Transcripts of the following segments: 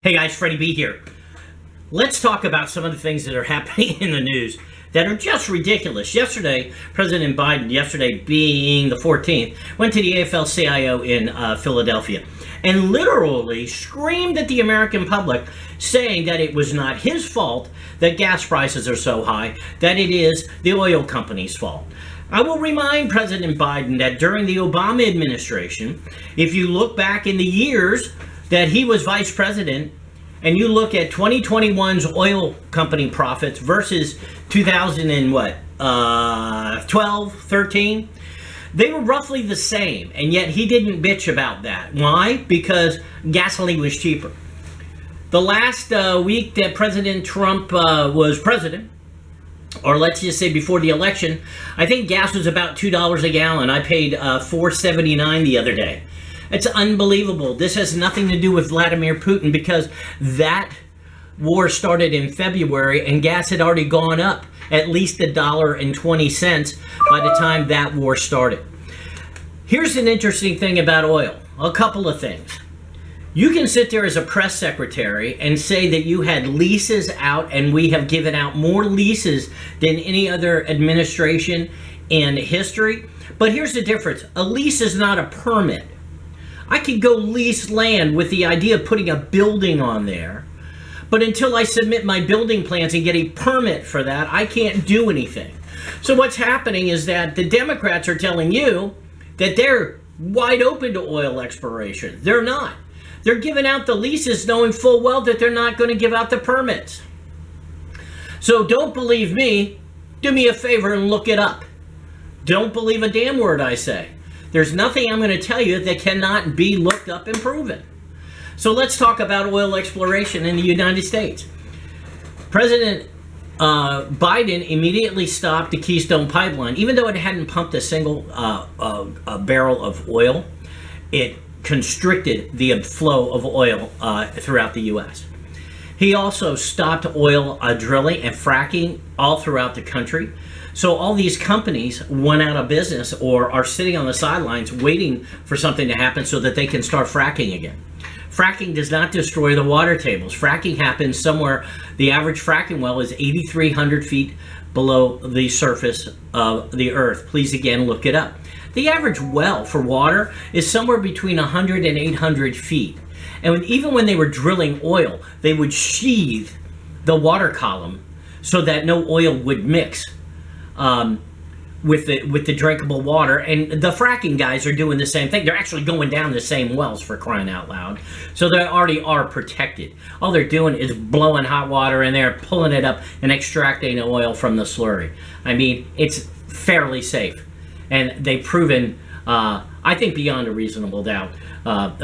Hey guys, Freddie B here. Let's talk about some of the things that are happening in the news that are just ridiculous. Yesterday, President Biden, yesterday being the 14th, went to the AFL-CIO in Philadelphia and literally screamed at the American public, saying that it was not his fault that gas prices are so high, that it is the oil company's fault. I will remind President Biden that during the Obama administration, if you look back in the years that he was vice president, and you look at 2021's oil company profits versus 2012, 13, they were roughly the same, and yet he didn't bitch about that. Why? Because gasoline was cheaper. The last week that President Trump was president, or let's just say before the election, I think gas was about $2 a gallon. I paid $4.79 the other day. It's unbelievable. This has nothing to do with Vladimir Putin, because that war started in February and gas had already gone up at least $1.20 by the time that war started. Here's an interesting thing about oil. A couple of things. You can sit there as a press secretary and say that you had leases out, and we have given out more leases than any other administration in history. But here's the difference. A lease is not a permit. I could go lease land with the idea of putting a building on there, but until I submit my building plans and get a permit for that, I can't do anything. So what's happening is that the Democrats are telling you that they're wide open to oil exploration. They're not. They're giving out the leases knowing full well that they're not going to give out the permits. So don't believe me. Do me a favor and look it up. Don't believe a damn word I say. There's nothing I'm going to tell you that cannot be looked up and proven. So let's talk about oil exploration in the United States. President Biden immediately stopped the Keystone Pipeline. Even though it hadn't pumped a single barrel of oil, it constricted the flow of oil throughout the U.S. He also stopped oil drilling and fracking all throughout the country. So all these companies went out of business or are sitting on the sidelines waiting for something to happen so that they can start fracking again. Fracking does not destroy the water tables. Fracking happens somewhere. The average fracking well is 8,300 feet below the surface of the earth. Please again look it up. The average well for water is somewhere between 100 and 800 feet. And even when they were drilling oil, they would sheathe the water column so that no oil would mix with the drinkable water. And the fracking guys are doing the same thing. They're actually going down the same wells, for crying out loud. So they already are protected. All they're doing is blowing hot water in there, pulling it up, and extracting the oil from the slurry. I mean, it's fairly safe. And they've proven, I think beyond a reasonable doubt,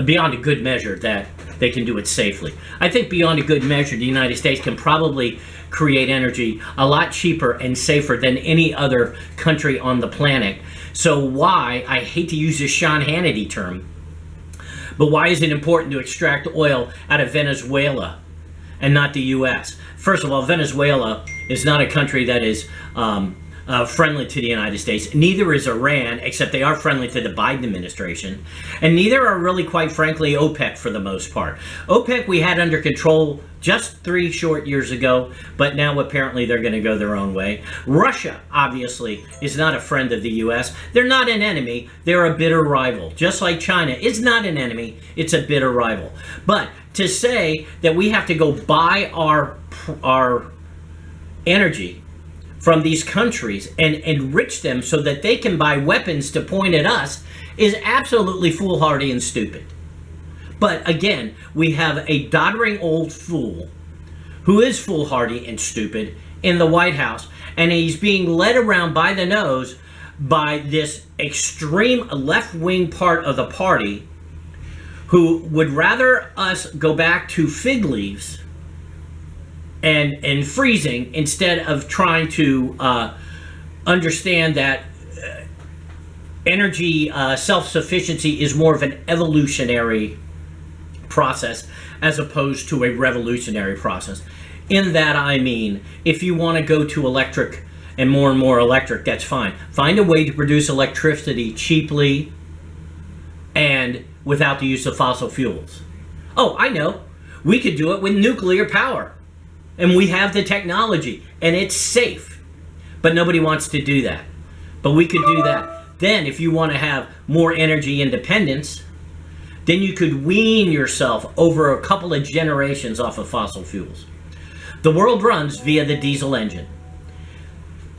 beyond a good measure, that they can do it safely. I think beyond a good measure, the United States can probably create energy a lot cheaper and safer than any other country on the planet. So why, I hate to use this Sean Hannity term, but why is it important to extract oil out of Venezuela and not the U.S.? First of all, Venezuela is not a country that is friendly to the United States. Neither is Iran, except they are friendly to the Biden administration. And neither are really, quite frankly, OPEC for the most part. OPEC we had under control just 3 short years ago, but now apparently they're going to go their own way. Russia, obviously, is not a friend of the U.S. They're not an enemy. They're a bitter rival. Just like China is not an enemy. It's a bitter rival. But to say that we have to go buy our energy from these countries and enrich them so that they can buy weapons to point at us is absolutely foolhardy and stupid. But again, we have a doddering old fool who is foolhardy and stupid in the White House, and he's being led around by the nose by this extreme left-wing part of the party who would rather us go back to fig leaves and freezing instead of trying to understand that energy self-sufficiency is more of an evolutionary process as opposed to a revolutionary process. In that I mean, if you want to go to electric and more electric, that's fine. Find a way to produce electricity cheaply and without the use of fossil fuels. Oh, I know. We could do it with nuclear power. And we have the technology. And it's safe. But nobody wants to do that. But we could do that. Then, if you want to have more energy independence, then you could wean yourself over a couple of generations off of fossil fuels. The world runs via the diesel engine.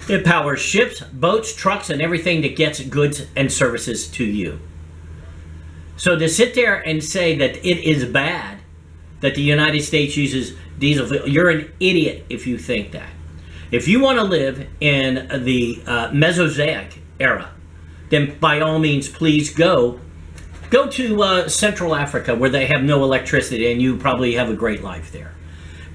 It powers ships, boats, trucks, and everything that gets goods and services to you. So to sit there and say that it is bad that the United States uses diesel fuel, you're an idiot if you think that. If you want to live in the Mesozoic era, then by all means, please go to Central Africa where they have no electricity and you probably have a great life there.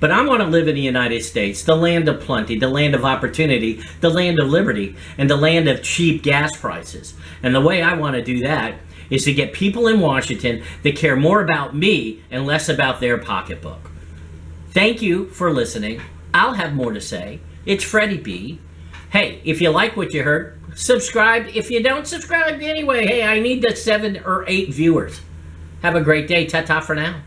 But I want to live in the United States, the land of plenty, the land of opportunity, the land of liberty, and the land of cheap gas prices. And the way I want to do that is to get people in Washington that care more about me and less about their pocketbook. Thank you for listening. I'll have more to say. It's Freddie B. Hey, if you like what you heard, subscribe. If you don't subscribe anyway, hey, I need the 7 or 8 viewers. Have a great day. Ta-ta for now.